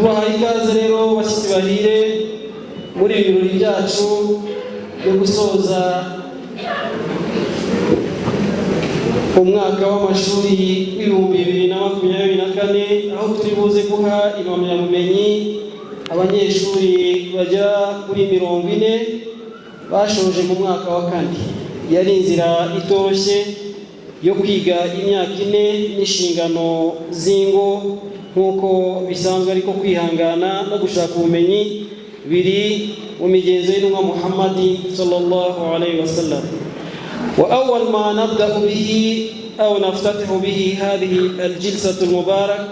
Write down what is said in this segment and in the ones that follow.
tubahaye ikaze rero bashyitsi bahire muri ibi birori byacu byo gusoza umwaka w'amashuri w'ibihumbi 2024, aho turi buze guha impamyabumenyi abanyeshuri bajya kuri 40 bashoje mu mwaka wa 4. Yari inzira itoroshye yo kwiga imyaka 4 n'inshingano z'ingo nk'uko bisanzwe, ariko kwihangana no gushaka ubumenyi biri mu migenzo y'intumwa Muhammad sallallahu alayhi wa sallam. وأول ما نبدأ به أو نفتتح به هذه الجلسة المباركة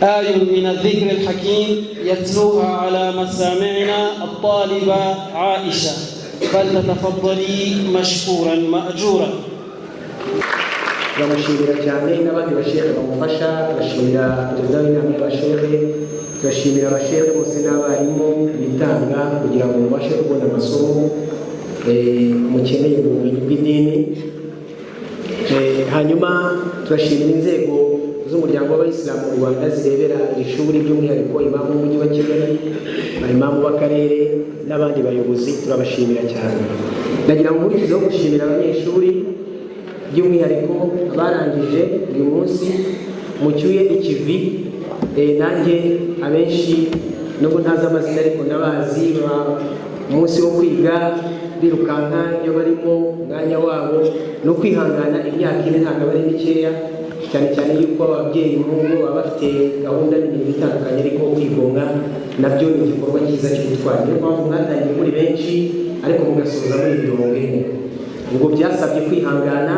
آية من الذكر الحكيم يتلوها على مسامعنا الطالبة عائشة، فلتتفضلي مشكورا مأجورا. turabashimira cyane n'abandi bashehe bamufasha, turashimira perezida w'inama y'abashehe, turashimira abashehe bose n'abarimu bitanga kugira ngo mubashe kubona amasomo mukeneye mu bumenyi bw'idini. Hanyuma turashimira inzego z'umuryango w'abayisilamu mu Rwanda zirebera iri shuri, by'umwihariko imamu w'umujyi wa Kigali, imamu w'akarere n'abandi bayobozi, turabashimira cyane. Ndagira ngo nkurikizeho gushimira abanyeshuri by'umwihariko barangije uyu munsi mucyuye ikivi. Nanjye abenshi nubwo ntazi amazina ariko nabazi, umunsi wo kwiga birukanka iyo barimo umwanya wabo no kwihangana imyaka 4 ntabwo ari mikeya, cyane cyane yuko ababyeyi mu rugo baba bafite gahunda n'ibintu bitandukanye, ariko kwigonga nabyo ni igikorwa cyiza cy'ubutwari. Niyo mpamvu mwatangiye muri benshi ariko mugasoza muri 40. Ubwo byasabye kwihangana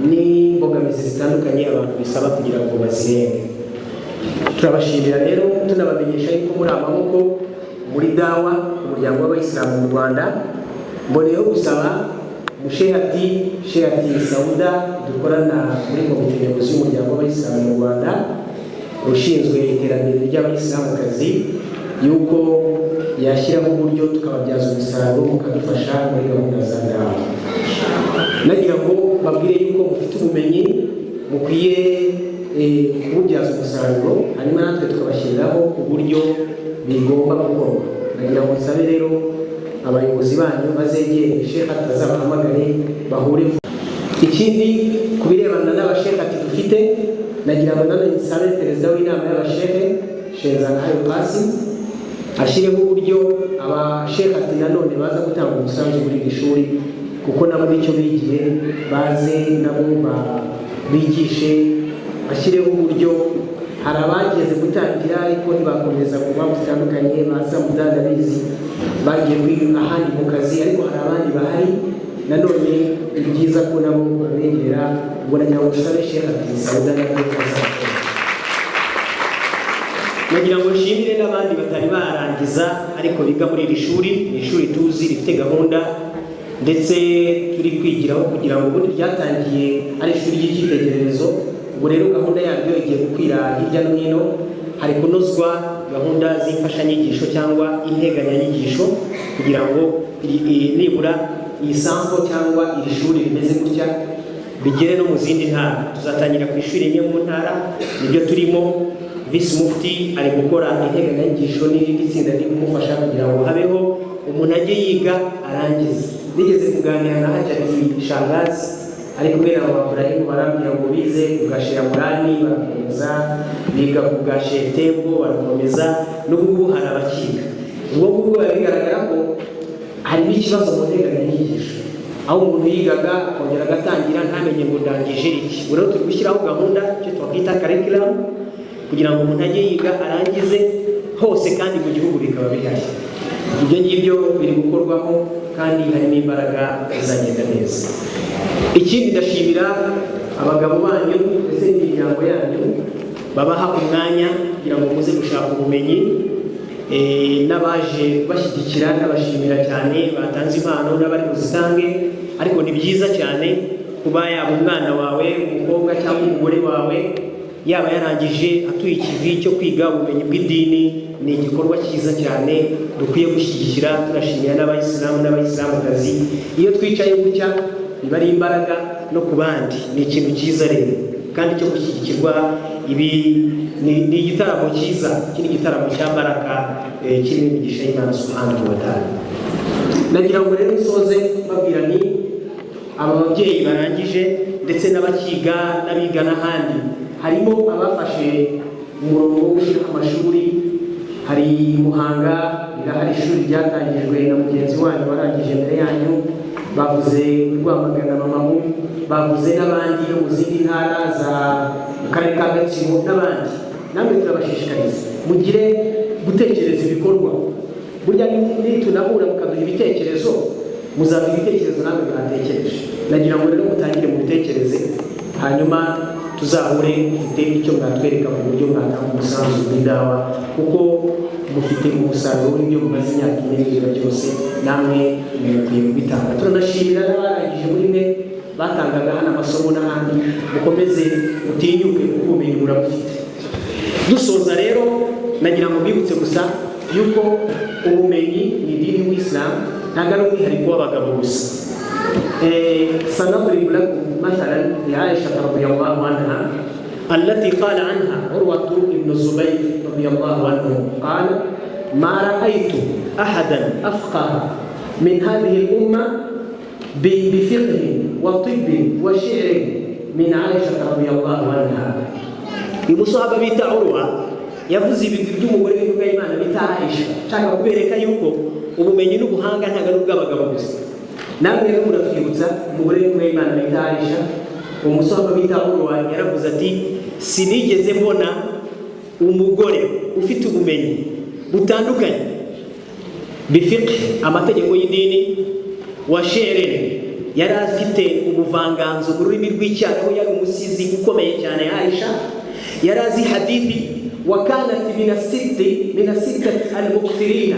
n'imbogamizi zitandukanye abantu bisaba kugira ngo bazirenge. Turabashimira rero tunabamenyesha yuko muri amaboko muri dawa umuryango w'abayisilamu mu Rwanda. Mboneyeho gusaba Mushehati Sauda dukorana muri komite nyobozi y'umuryango w'abayisilamu mu Rwanda ushinzwe iterambere ry'abayisilamukazi yuko yashyiraho uburyo tukababyaza umusaruro mukadufasha muri gahunda za dawa. Nagira ngo babwire yuko mufite ubumenyi mukwiye kububyaza umusaruro, hanyuma natwe tukabashyiriraho uburyo bigomba gukorwa. Nagira ngo nsabe rero abayobozi banyu bazegere Sheikh atazabahamagare bahure. Ikindi ku birebana n'abashekati dufite, nagira ngo nanone nsabe perezida w'inama y'abashehe Shenzan Hayo Pasi ashyireho uburyo abashekati nanone baza gutanga umusanzu muri iri shuri, kuko nabo nicyo bigiye baze nabo bigishe. Ashyireho uburyo, hari abageze gutangira ariko ntibakomeza ku mpamvu zitandukanye, baza mudadabizi bagiye kwiga ahandi mu kazi, ariko hari abandi bahari nanone ni byiza ko nabo babegera. Ubwo nagira ngo dusabe Sheikh Sauda nagira ngo nshimire n'abandi batari barangiza ariko biga muri iri shuri. Ni ishuri tuzi rifite gahunda ndetse turi kwigiraho, kugira ngo ubundi ryatangiye ari ishuri ry'icyitegererezo. Ubu rero gahunda yaryo igiye gukwira hirya no hino. Hari kunozwa gahunda z'imfashanyigisho cyangwa integanyanyigisho kugira ngo nibura iyi sampo cyangwa iri shuri rimeze gutya bigere no mu zindi ntara. Tuzatangira ku ishuri rimwe mu ntara, nibyo turimo. Visi Mufti ari gukora integanyanyigisho n'irindi tsinda riri kumufasha kugira ngo habeho umuntu ajye yiga arangize. Nigeze kuganira na Hajati Shangazi ari kubera Aburahimu, barambwira ngo bize ugashira Murani barakomeza, biga ku bwa Tembo barakomeza, n'ubu hari abakiga. Ubwo ngubwo bigaragara ko hari n'ikibazo mu nteganyanyigisho, aho umuntu yigaga akongera agatangira ntamenye ngo ndangije iki. Rero turi gushyiraho gahunda icyo twakwita curriculum kugira ngo umuntu ajye yiga arangize hose kandi mu gihugu bikaba bihari. Ibyo ngibyo biri gukorwamo kandi hari n'imbaraga zizagenda neza. Ikindi ndashimira abagabo banyu ndetse n'imiryango yanyu babaha umwanya kugira ngo muze gushaka ubumenyi, n'abaje bashyigikira n'abashimira cyane, batanze impano n'abari buzitange. Ariko ni byiza cyane kuba yaba umwana wawe umukobwa cyangwa umugore wawe yaba yarangije atuye ikivi cyo kwiga ubumenyi bw'idini. Ni igikorwa cyiza cyane dukwiye gushyigikira. Turashimira n'abayisilamu n'abayisilamukazi. Iyo twicaye gutya biba ari imbaraga no ku bandi, ni ikintu cyiza rero. kandi cyo gushyigikirwa. Ibi ni igitaramo cyiza, iki ni igitaramo cya baraka kirimo imigisha y'Imana subhanahu wa ta'ala. Nagira ngo rero nsoze babwira ni aba babyeyi barangije ndetse n'abakiga n'abiga n'ahandi, harimo abafashe umurongo wo gushyira amashuri. Hari Muhanga hari ishuri ryatangijwe na mugenzi wanyu warangije mbere yanyu, bavuze Rwamagana Mamamu, bavuze n'abandi no mu zindi ntara za Karere ka Gatsibo n'abandi. Namwe turabashishikariza mugire gutekereza ibikorwa. Burya nitunahura mukaduha ibitekerezo, muzaduha ibitekerezo namwe mwatekereje. Nagira ngo rero mutangire mu bitekereze, hanyuma tuzahure mufite icyo mwatwereka mu buryo mwatanga umusanzu w'indawa, kuko mufite umusaruro w'ibyo mumaze imyaka ine bigira byose, namwe mukwiye kubitanga. Turanashimira n'abarangije muri mwe batangaga hano amasomo n'ahandi, mukomeze mutinyuke kuko ubumenyi murabufite. Dusoza rero nagira ngo mbibutse gusa yuko ubumenyi ni idini y'Islam, ntabwo ari umwihariko w'abagabo gusa. سنضرب لكم مثلا لعائشة رضي الله عنها التي قال عنها عروة بن الزبير رضي الله عنه قال: ما رأيت أحدا أفقه من هذه الأمة بفقه وطب وشعر من عائشة رضي الله عنها. المصحبة بيت عروة yavuze ibigwi by'umugore w'Imana bita Aisha, nshaka kubereka yuko ubumenyi n'ubuhanga ntabwo ari ubw'abagabo gusa. Namwe rero muratwibutsa umugore w'Imana bita Aisha, umusahaba bita Urwa yaravuze ati: sinigeze mbona umugore ufite ubumenyi butandukanye bifiqh, amategeko y'idini, wa shi'r, yari afite ubuvanganzo mu rurimi rw'icyarabu, yari umusizi ukomeye cyane. Aisha yari azi hadithi, وكانت من الستة المكثرين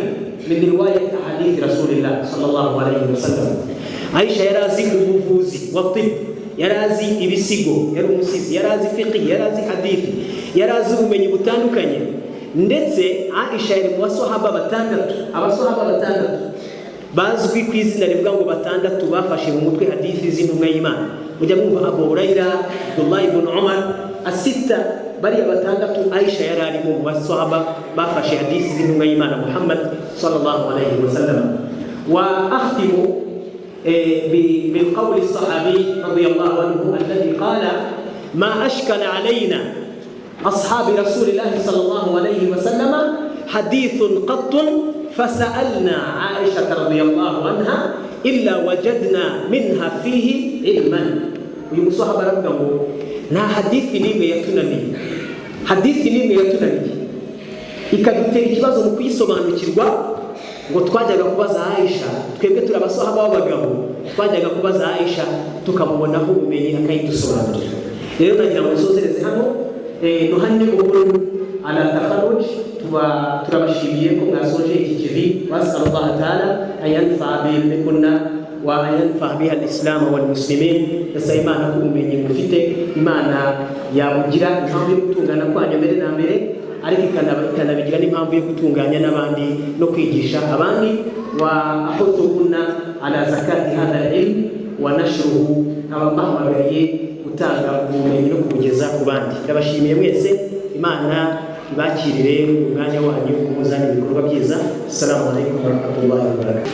من رواية أحاديث رسول الله صلى الله عليه وسلم. Aisha yarazi ubuvuzi wa tib, yarazi ibisigo, yari umusizi, yarazi fiqh, yarazi hadithi, yarazi ubumenyi butandukanye. Ndetse Aisha yari mu basahaba batandatu, abasahaba batandatu bazwi ku izina rivuga ngo batandatu bafashe mu mutwe hadithi z'intumwa y'Imana. Mujya mwumva Abu Huraira, Abdullah ibn Umar, asita bariya batandatu Aisha yari ari mu basahaba bafashe hadithi z'intumwa y'Imana Muhammad sallallahu alayhi wa sallam. Wa akhtimu بالقول الصحابي رضي الله عنه الذي قال: ما أشكل علينا أصحاب رسول الله صلى الله عليه وسلم حديث قط فسألنا عائشة رضي الله عنها إلا وجدنا منها فيه علما. ويمصحب ربه نا حديث نيمة يتنني، حديث نيمة يتنني ikadutera ikibazo mu kwisobanukirwa. Ngo twajyaga kubaza Aisha, twebwe turi abasahaba b'abagabo, twajyaga kubaza Aisha tukamubonaho ubumenyi akayidusobanurira. Rero nagira ngo nsozereze hano nuhanye ubukuru ala takharuj. turabashimiye ko mwasoje iki kivi. Wasallallahu ta'ala ayanfa bikunna wa ayanfa biha al-islam wal muslimin. Imana ko ubumenyi mufite Imana yabugira impamvu yo gutungana kwanyu mbere na mbere, ariko ikanabigira n'impamvu yo gutunganya n'abandi no kwigisha abandi. Wa ahutuhunna ala zakati hadha al-ilm wa nashruhu, abamahagariye gutanga ubumenyi no kubugeza ku bandi. Ndabashimiye mwese, Imana ibakirire umwanya wanyu kumuzana ibikorwa byiza. Assalamu alaykum wa rahmatullahi wa barakatuh.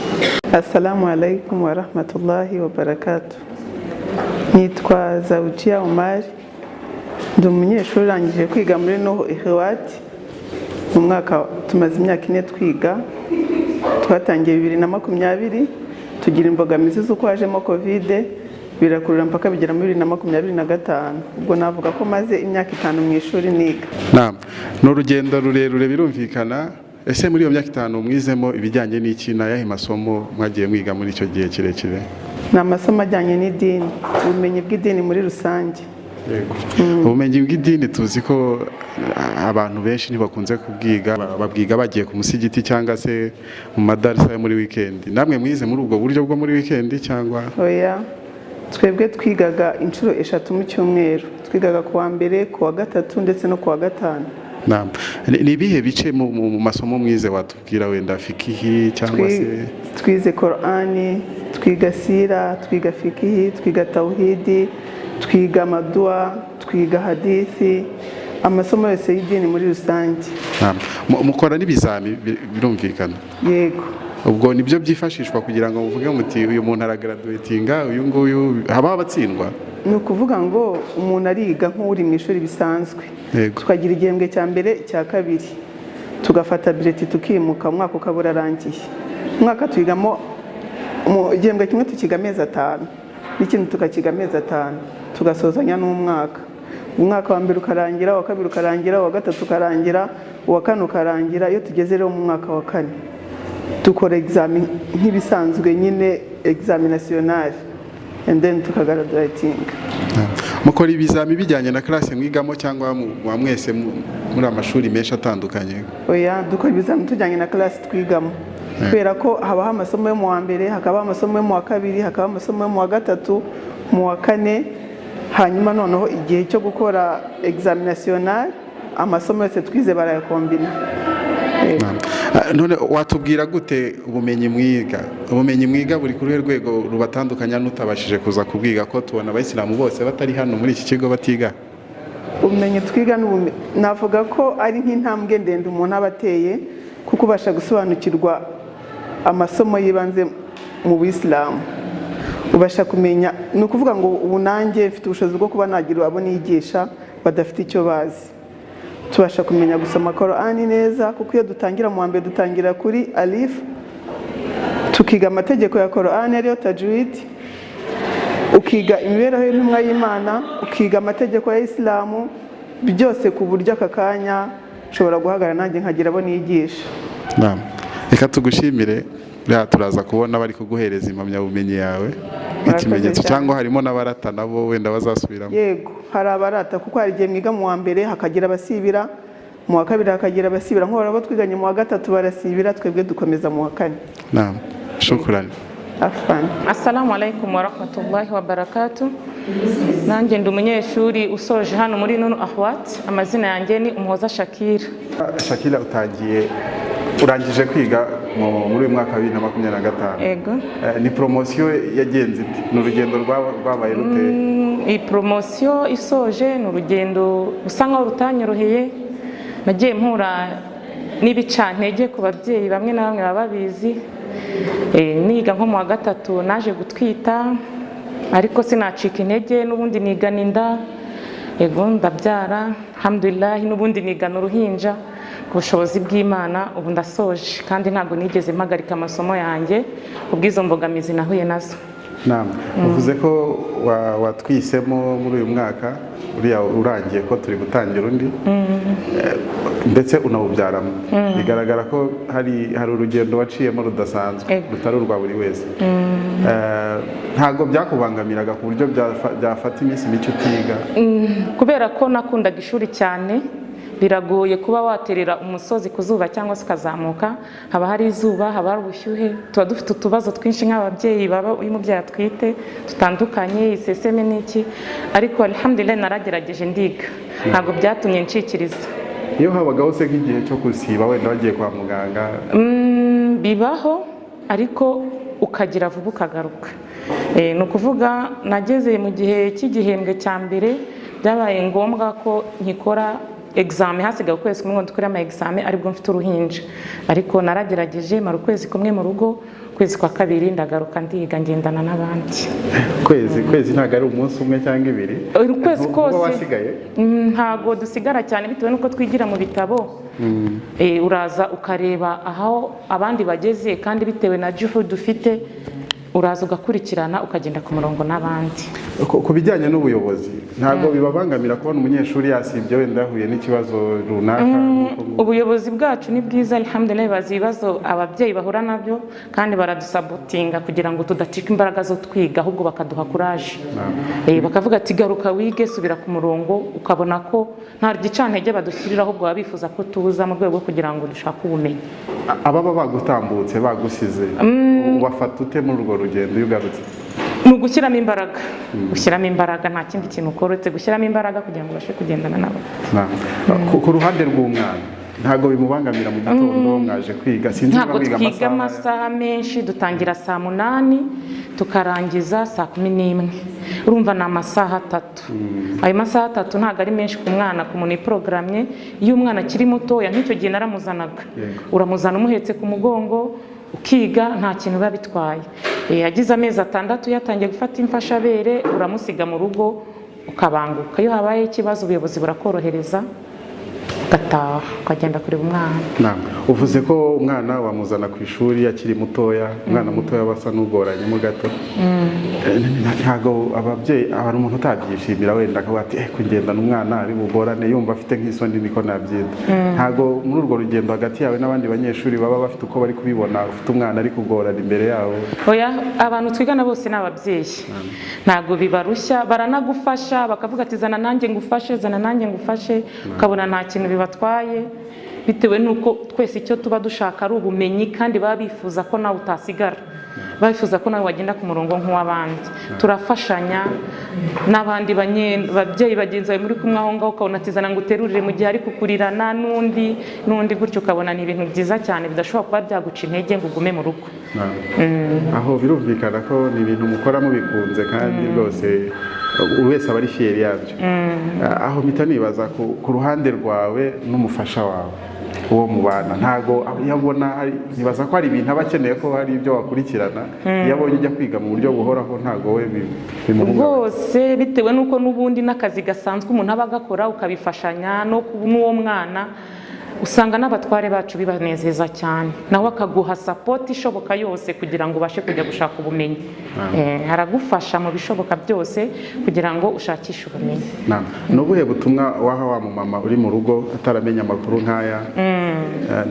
Assalamu alaykum wa rahmatullahi wa barakatuh. Nitwa Zawjia Omar, ndi umunyeshuri urangije kwiga muri Nuh Ikhwat. Mu mwaka tumaze imyaka 4 twiga, twatangiye 2020 tugira imbogamizi z'uko hajemo Covid, birakurura mpaka bigera muri 2025. Ubwo navuga ko maze imyaka 5 mu ishuri niga. Naam, n'urugendo rurerure birumvikana. Ese muri iyo myaka 5 mwizemo ibijyanye n'iki, na yahe masomo mwagiye mwiga muri icyo gihe kirekire? Ni amasomo ajyanye n'idini, ubumenyi bw'idini muri rusange. Yego. Ubumenyi bw'idini tuzi ko abantu benshi ntibakunze kubwiga, babwiga bagiye ku musigiti cyangwa se mu madarasa yo muri weekend. Namwe mwize muri ubwo buryo bwo muri weekend cyangwa? Oya, twebwe twigaga inshuro 3 mu cyumweru. Twigaga ku wa mbere, ku wa gatatu ndetse no ku wa gatanu. Naam. Ni ibihe bice mu masomo mwize watubwira wenda fikihi cyangwa se twize Qur'ani, twiga sira, twiga fikihi, twiga tauhidi, twiga madua, twiga hadithi, amasomo yose y'idini muri rusange. Naam. Mukora n'ibizami birumvikana? Yego. Ubwo nibyo byifashishwa kugira ngo muvuge muti uyu muntu aragraduatinga, uyu nguyu haba abatsindwa? Ni ukuvuga ngo umuntu ariga nk'uri mu ishuri bisanzwe. Tukagira igihembwe cya mbere, cya kabiri, tugafata bileti tukimuka, umwaka ukaba urarangiye. Umwaka twigamo igihembwe kimwe tukiga amezi 5 n'ikindi tukakiga amezi 5 tugasozanya n'umwaka. Umwaka wa mbere ukarangira, uwa kabiri ukarangira, uwa gatatu ukarangira, uwa kane ukarangira. Iyo tugeze rero mu mwaka wa kane dukora examen nk'ibisanzwe nyine, examen national, and then tukagraduatinga. Mukora ibizami bijyanye na classe mwigamo cyangwa mwese muri amashuri menshi atandukanye? Oya, dukora ibizami tujyanye na classe twigamo. Kubera ko habaho amasomo yo mu wa mbere, hakabaho amasomo yo mu wa kabiri, hakabaho amasomo yo mu wa gatatu, mu wa kane, hanyuma noneho igihe cyo gukora examen national amasomo yose twize barayakombina. None watubwira gute ubumenyi mwiga buri kuri rwego rubatandukanya n'utabashije kuza kubwiga ko tubona abayisilamu bose batari hano muri iki kigo batiga? Ubumenyi twiga navuga ko ari nk'intambwe ndende umuntu aba ateye, kuko ubasha gusobanukirwa amasomo yibanze mu Buyisilamu, ubasha kumenya. Ni ukuvuga ngo ubu nanjye mfite ubushobozi bwo kuba nagira abo nigisha badafite icyo bazi. Tubasha kumenya gusoma Qur'ani neza, kuko iyo dutangira mu wa mbere dutangira kuri alif, tukiga amategeko ya Qur'ani ariyo tajwid, ukiga imibereho y'intumwa y'Imana, ukiga amategeko ya Islamu, byose ku buryo aka kanya nshobora guhagarara nanjye nkagira abo nigisha. Naam. Reka tugushimire, turaza kubona bari kuguhereza impamyabumenyi yawe ikimenyetso, cyangwa harimo n'abarata nabo wenda bazasubiramo? Yego, hari abarata, kuko hari igihe mwiga mu wa mbere hakagira abasibira, mu wa kabiri hakagira abasibira, nk'abo twiganye mu wa gatatu barasibira, twebwe dukomeza mu wa kane. Naam, shukrani. Afan. Assalamu alaikum wa rahmatullahi wa barakatuh. Nanjye ndi umunyeshuri usoje hano muri Nunu Ahwat. Amazina yanjye ni Umuhoza Shakira. Shakira, urangije kwiga muri uyu mwaka wa 2025. Ego. Ni promotion yagenze ite? Ni urugendo rwabaye rute? Iyi promotion isoje ni urugendo usa nkaho rutanyoroheye. Nagiye mpura n'ibicantege ku babyeyi bamwe na bamwe baba babizi. Niga nko mu wa gatatu naje gutwita, ariko sinacika intege, n'ubundi nigana inda, ego ndabyara alhamdulillah, n'ubundi nigana uruhinja ku bushobozi bw'Imana. Ubu ndasoje kandi ntabwo nigeze mpagarika amasomo yanjye ubwizo mbogamizi nahuye nazo. Naam. Uvuze ko watwisemo muri uyu mwaka uriya urangiye ko turi gutangira undi, ndetse unawubyaramo. Bigaragara ko hari urugendo waciyemo rudasanzwe, rutari urwa buri wese. Ntabwo byakubangamiraga ku buryo byafata iminsi mike utiga? Kubera ko nakundaga ishuri cyane, biragoye kuba waterera umusozi ku zuba cyangwa se ukazamuka. Haba hari izuba, haba hari ubushyuhe, tuba dufite utubazo twinshi nk'ababyeyi baba uyu mubyeyi atwite tutandukanye, iseseme n'iki, ariko alhamdulillah naragerageje ndiga, ntabwo byatumye ncikiriza. Iyo habagaho se nk'igihe cyo gusiba wenda bagiye kwa muganga? Bibaho, ariko ukagira vuba ukagaruka. Ni ukuvuga nageze mu gihe cy'igihembwe cya mbere, byabaye ngombwa ko nkikora examen, hasigaye ukwezi kumwe ngo dukore ama examen, aribwo mfite uruhinja, ariko naragerageje mara ukwezi kumwe mu rugo, ukwezi kwa kabiri ndagaruka ndiga ngendana n'abandi. Kwezi ntabwo ari umunsi umwe cyangwa ibiri? Ukwezi kose wasigaye? Ntabwo dusigara cyane bitewe n'uko twigira mu bitabo. Uraza ukareba aho abandi bageze, kandi bitewe na juhud dufite uraza ugakurikirana ukagenda ku murongo n'abandi. Ku bijyanye n'ubuyobozi, ntabwo bibabangamira kubona umunyeshuri yasibye wenda yahuye n'ikibazo runaka? Ubuyobozi bwacu ni bwiza alhamdulillah, bazi ibibazo ababyeyi bahura nabyo kandi baradusabotinga kugira ngo tudacika imbaraga zo twiga, ahubwo bakaduha courage. Bakavuga ati garuka wige, subira ku murongo, ukabona ko nta gicantege badushyirira, ahubwo baba bifuza ko tuza mu rwego kugira ngo dushake ubumenyi. Ababa bagutambutse bagusize ubafata ute muri urwo rugendo iyo ugarutse? ni ugushyiramo imbaraga, gushyiramo imbaraga, nta kindi kintu ukora uretse gushyiramo imbaraga kugira ngo ubashe kugendana nabo. Ku ruhande rw'umwana ntabwo bimubangamira mu gitondo mwaje kwiga? Sinzi ntabwo twiga amasaha menshi, dutangira saa 8 tukarangiza saa 11. Urumva ni amasaha 3. Ayo masaha 3 ntabwo ari menshi ku mwana, ku muntu iprogramye. Iyo umwana akiri mutoya, nk'icyo gihe naramuzanaga, uramuzana umuhetse ku mugongo ukiga, nta kintu biba bitwaye. Yagize amezi 6 yatangiye gufata imfashabere, uramusiga mu rugo ukabanguka. Iyo habaye ikibazo ubuyobozi burakorohereza gataha ukagenda kureba umwana. Uvuze ko umwana wamuzana ku ishuri akiri mutoya, umwana mutoya basa n'ugoranyemo gato. Ntago ababyeyi, abantu umuntu utabyishimira wenda akavuga ati kugendana umwana ari bugorane, yumva afite nk'isoni, niko nabyita. Ntago muri urwo rugendo hagati yawe n'abandi banyeshuri baba bafite uko bari kubibona ufite umwana ari kugorana imbere yabo? Oya, abantu twigana bose ni ababyeyi, ntago bibarushya, baranagufasha bakavuga ati zana nanjye ngufashe, zana nanjye ngufashe, ukabona nta kintu bibatwaye, bitewe nuko twese icyo tuba dushaka ari ubumenyi, kandi baba bifuza ko nawe utasigara, bifuza ko nawe wagenda ku murongo nk'uw'abandi. Turafashanya n'abandi babyeyi bagenzi bawe muri kumwe aho ngaho, ukabona ati zana ngo uterurire mu gihe ari kukurirana n'undi gutyo, ukabona ni ibintu byiza cyane bidashobora kuba byaguca intege ngo ugume mu rugo. Aho birumvikana ko ni ibintu mukora mubikunze kandi rwose buri wese aba ari fiyeri yabyo. Aho mpita nibaza ku ruhande rwawe n'umufasha wawe uwo mubana, ntago yabona, nibaza ko hari ibintu aba akeneye ko hari ibyo wakurikirana, iyo abonye ujya kwiga mu buryo buhoraho ntago we bimuhungabanya rwose, bitewe nuko n'ubundi n'akazi gasanzwe umuntu aba agakora ukabifashanya n'uwo mwana, usanga n'abatware bacu bibanezeza cyane, nawe akaguha support ishoboka yose kugira ngo ubashe kujya gushaka ubumenyi. Aragufasha mu bishoboka byose kugira ngo ushakishe ubumenyi. N'ubuhe butumwa waha wa mumama uri mu rugo ataramenya amakuru nk'aya,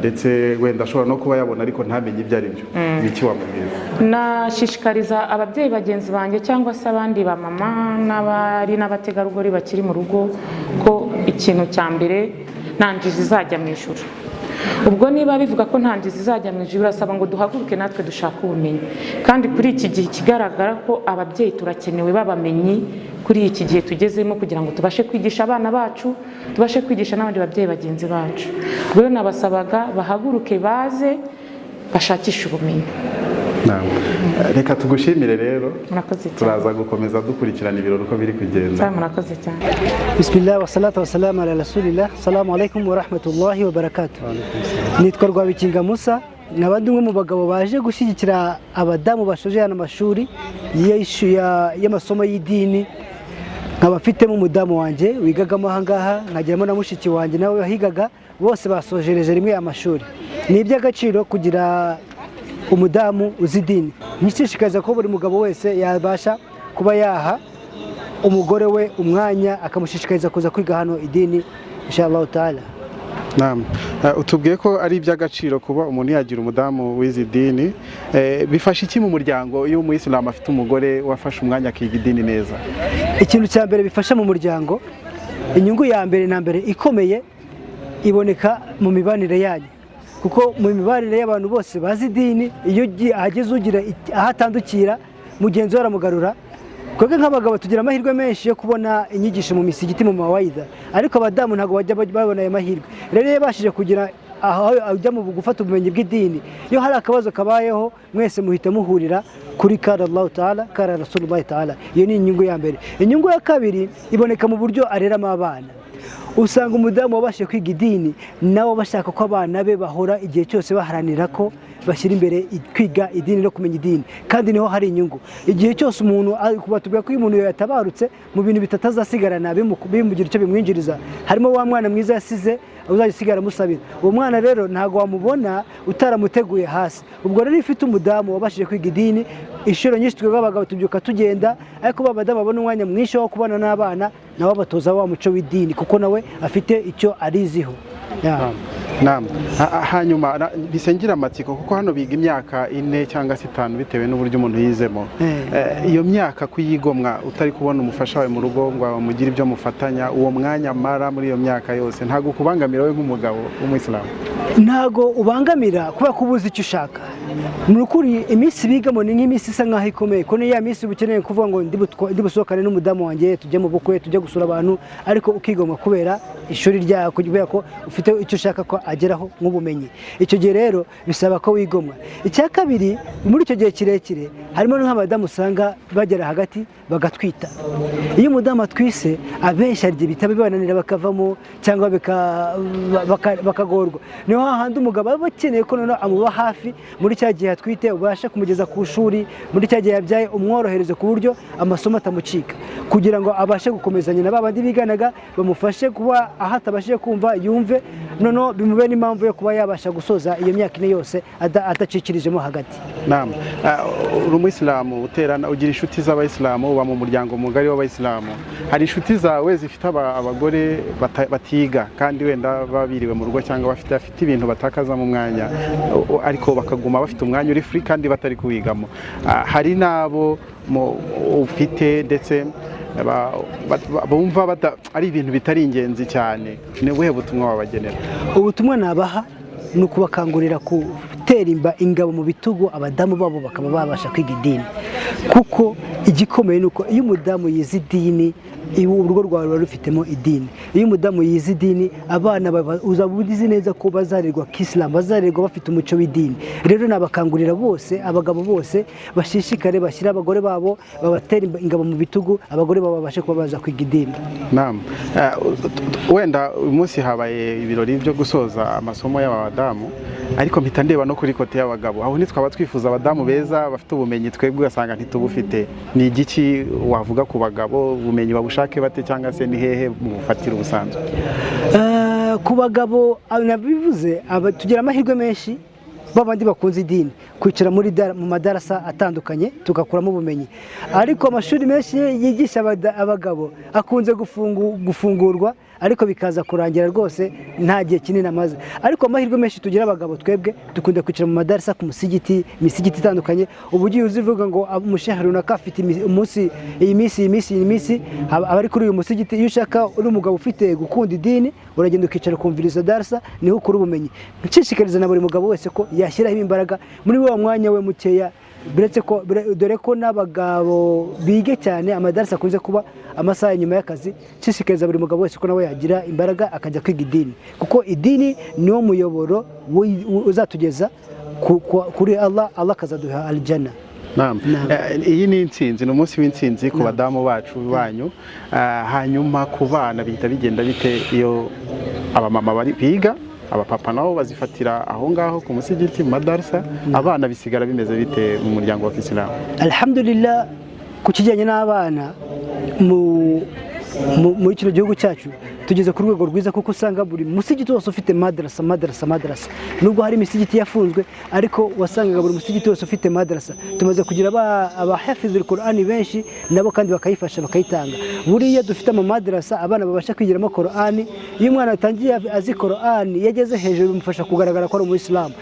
ndetse wenda ashobora no kuba yabona ariko ntamenye ibyo ari byo, ni iki wamubwira? Nashishikariza ababyeyi bagenzi banjye cyangwa se abandi ba mama n'abari n'abategarugori bakiri mu rugo ko ikintu cya mbere nta njizi zizajya mu ijuru. Ubwo niba bivuga ko nta njizi zizajya mu ijuru, birasaba ngo duhaguruke natwe dushaka ubumenyi, kandi kuri iki gihe kigaragara ko ababyeyi turakenewe babamenyi kuri iki gihe tugezemo, kugira ngo tubashe kwigisha abana bacu, tubashe kwigisha n'abandi babyeyi bagenzi bacu. Rero nabasabaga bahaguruke baze bashakishe ubumenyi. Reka tugushimire rero, murakoze cyane. Turaza gukomeza dukurikirana ibirori uko biri kugenda. Murakoze cyane. Bismillah wa salatu wa salam ala rasulillah. Assalamu alaikum wa rahmatullahi wa barakatuh. Nitwa Rwabikinga Musa, nkaba umwe mu bagabo baje gushyigikira abadamu bashoje hano amashuri y'amasomo y'idini. Nkaba mfitemo umudamu wanjye wigagamo aha ngaha, nkagiramo na mushiki wanjye nawe wahigaga, bose basojereje rimwe amashuri. Ni iby'agaciro kugira umudamu uzi idini. Nishishikariza ko buri mugabo wese yabasha kuba yaha umugore we umwanya, akamushishikariza kuza kwiga hano idini inshallah taala. Utubwiye ko ari iby'agaciro kuba umuntu yagira umudamu wize idini. Bifasha iki mu muryango iyo umuyisilamu afite umugore wafashe umwanya akiga idini neza? Ikintu cya mbere bifasha mu muryango, inyungu ya mbere na mbere ikomeye iboneka mu mibanire yanyu, kuko mu mibanire y'abantu bose bazi idini, iyo ahageze ugira aho atandukira mugenzi we aramugarura. Twebwe nk'abagabo tugira amahirwe menshi yo kubona inyigisho mu misigiti, mu mawaidha, ariko abadamu ntabwo bajya babona ayo mahirwe. Rero iyo yabashije kugira aho ajya mu gufata ubumenyi bw'idini, iyo hari akabazo kabayeho mwese muhita muhurira kuri kara Allah Ta'ala, kara Rasulullah Ta'ala. Iyo ni inyungu ya mbere. Inyungu ya kabiri iboneka mu buryo areramo abana. Usanga umudamu wabashije kwiga idini nawe bashaka ko abana be bahora igihe cyose baharanira ko bashyira imbere kwiga idini no kumenya idini, kandi niho hari inyungu. Igihe cyose umuntu kubatubwira ko umuntu yatabarutse mu bintu bitatazasigarana bimugira icyo bimwinjiriza, harimo wa mwana mwiza yasize uzagisigara musabira. Uwo mwana rero ntago wamubona utaramuteguye hasi. Ubwo rero ifite umudamu wabashije kwiga idini, inshuro nyinshi twebwe abagabo tubyuka tugenda, ariko babadamu babona umwanya mwinshi wo kubana n'abana, nawe abatoza wa muco w'idini, kuko nawe afite icyo ariziho. Hanyuma bisengira amatsiko, kuko hano biga imyaka 4 cyangwa 5 bitewe n'uburyo umuntu yizemo. Iyo myaka kuyigomwa utari kubona umufasha wawe mu rugo ngo amugire ibyo mufatanya, uwo mwanya mara muri iyo myaka yose ntago kubangamira we nk'umugabo w'umuyisilamu? Ntago ubangamira, kuba kubuza icyo ushaka. mu ukuri iminsi bigamo ni nk'iminsi isa nkaho ikomeye ko niya minsi ukeneye kuvuga ngo ndi busohokane n'umudamu wanjye tujye mu bukwe tujye gusura abantu ariko ukigomwa kubera ishuri ryawe kubera ko ufite icyo ushaka ko ageraho nk'ubumenyi. Icyo gihe rero bisaba ko wigomwa. Icya kabiri muri icyo gihe kirekire harimo nk'abadamu usanga bagera hagati bagatwita. Iyo umudamu atwise abenshi hari igihe bitaba bibananira bakavamo cyangwa bakagorwa. Niho hahandi umugabo aba akeneye ko noneho amuba hafi muri cya gihe atwite ubasha kumugeza ku ishuri, muri cya gihe yabyaye umworohereze ku buryo amasomo atamucika kugira ngo abashe gukomezanya na babandi biganaga bamufashe kuba aho atabashije kumva yumve noneho bimube n'impamvu yo kuba yabasha gusoza iyo myaka ine yose adacikirijemo hagati. Naam, uri umuyisilamu uterana ugira inshuti z'abayisilamu uba mu muryango mugari w'abayisilamu, hari inshuti zawe zifite abagore batiga kandi wenda babiriwe mu rugo cyangwa bafite ibintu batakaza mu mwanya ariko bakaguma bafite umwanya uri free kandi batari kuwigamo, hari nabo ufite ndetse bumva ari ibintu bitari ingenzi cyane, ni ubuhe butumwa wabagenera? Ubutumwa nabaha ni ukubakangurira gutera ingabo mu bitugu abadamu babo bakaba babasha kwiga idini, kuko igikomeye ni uko iyo umudamu yize idini urugo rwawe ruba rufitemo idini. Iyo umudamu yize idini abana uzaba uzi neza ko bazarerwa kisilamu, bazarerwa bafite umuco w'idini. Rero nabakangurira bose abagabo bose bashishikare bashyira abagore babo babatera ingabo mu bitugu, abagore babo babashe kuba baza kwiga idini. Naam, wenda uyu munsi habaye ibirori byo gusoza amasomo y'abadamu ariko mpita ndeba no kuri kote y'abagabo, aho ntitwaba twifuza abadamu beza bafite ubumenyi twebwe ugasanga ntitubufite. Ni igiki wavuga ku bagabo, ubumenyi babushake bate cyangwa se ni hehe mufatira ubusanzwe? Ku bagabo nabivuze tugira amahirwe menshi babandi bakunze idini kwicara mu madarasa atandukanye tugakuramo ubumenyi, ariko amashuri menshi yigisha abagabo akunze gufungurwa ariko bikaza kurangira rwose nta gihe kinini amaze. Ariko amahirwe menshi tugira abagabo twebwe dukunda kwicara mu madarasa ku misigiti itandukanye. Ubu ugiye uzivuga ngo umushehe runaka afite umunsi iyi minsi abari kuri uyu musigiti, iyo ushaka uri umugabo ufite gukunda idini uragenda ukicara ukumviriza darasa, niho ukura ubumenyi. Nshishikariza na buri mugabo wese ko yashyiraho imbaraga muri wa mwanya we mukeya, dore ko n'abagabo bige cyane amadarasa akunze kuba amasaha nyuma y'akazi. Nshishikariza buri mugabo wese ko nawe yagira imbaraga akajya kwiga idini, kuko idini niwo muyoboro uzatugeza kuri Allah akazaduha aljana. Naam, iyi ni intsinzi, ni umunsi w'intsinzi ku badamu bacu banyu. Hanyuma ku bana bihita bigenda bite iyo abamama biga, abapapa nabo bazifatira aho ngaho ku musigiti mu madarasa, abana bisigara bimeze bite mu muryango wa Kisilamu? Alhamdulillah, ku kijyanye n'abana muri kino gihugu cyacu tugeze ku rwego rwiza, kuko usanga buri musigiti wose ufite madrasa. Nubwo hari imisigiti yafunzwe ariko wasangaga buri musigiti wose ufite madrasa. Tumaze kugira abahafizul Qur'ani benshi nabo kandi bakayifasha bakayitanga. Buriya dufite amadrasa abana babasha kwigiramo Qur'ani. Iyo umwana atangiye azi Qur'ani yageze hejuru bimufasha kugaragara ko ari umuyisilamu.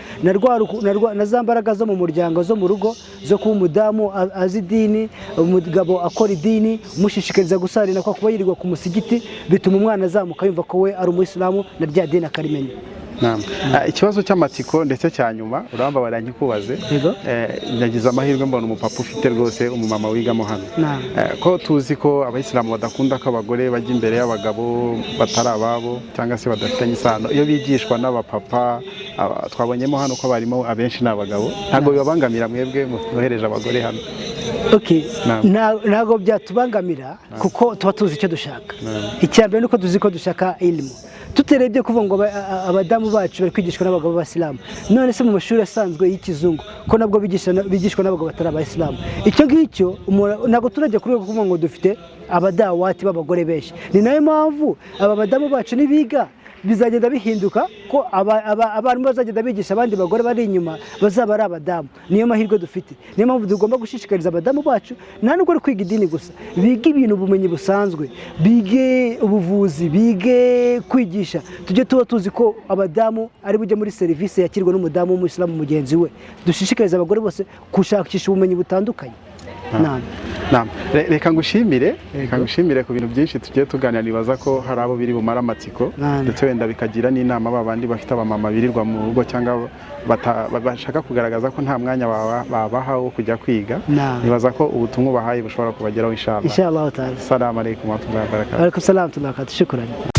Na za mbaraga zo mu muryango zo mu rugo zo kuba umudamu azi idini, umugabo akora idini, umushishikariza gusarira kwa kuba yirirwa ku musigiti, bituma umwana azamuka yumva ko we ari umuyisilamu na rya dini akarimenya. Ikibazo cy'amatsiko ndetse cya nyuma uramba barangikubaze, nagize amahirwe mbona umupapa ufite rwose umumama wigamo hano, ko tuzi ko abayisilamu badakunda ko abagore bajya imbere y'abagabo batari ababo cyangwa se badafitanye isano. Iyo bigishwa n'abapapa twabonyemo hano ko barimo abenshi n'abagabo, ntabwo bibabangamira mwebwe mwohereje abagore hano? Ntabwo byatubangamira kuko tuba tuzi icyo dushaka. Icyambere nuko tuzi ko dushaka ilmu, tuterebye kuvuga ngo abadamu bacu bari kwigishwa n'abagabo b'abasilamu. None se mu mashuri asanzwe y'ikizungu ko nabwo bigishwa n'abagabo batari abayisilamu? Icyo ngicyo ntabwo turajya kuri rwego kuvuga ngo dufite abadawati b'abagore benshi. Ni nayo mpamvu aba badamu bacu nibiga bizagenda bihinduka ko abantu bazagenda bigisha abandi bagore bari inyuma bazaba ari abadamu. Niyo mahirwe dufite, niyo mpamvu tugomba gushishikariza abadamu bacu nta nubwo ari kwiga idini gusa, bige ibintu ubumenyi busanzwe, bige ubuvuzi, bige kwigisha. Tujye tuba tuzi ko abadamu ari bujye muri serivisi yakirwa n'umudamu w'umuyisilamu mugenzi we. Dushishikariza abagore bose gushakisha ubumenyi butandukanye. reka ngushimire ku bintu byinshi tugiye tuganira, nibaza ko hari abo biri bumara amatsiko ndetse wenda bikagira n'inama babandi bafite abamama birirwa mu rugo cyangwa bashaka kugaragaza ko nta mwanya babaha wo kujya kwiga. Nibaza ko ubutumwa ubahaye bushobora kubageraho inshallah. Assalamu alaikum wa rahmatullahi wa barakatuh. Wa alaikum salam wa rahmatullahi wa barakatuh. Shukran.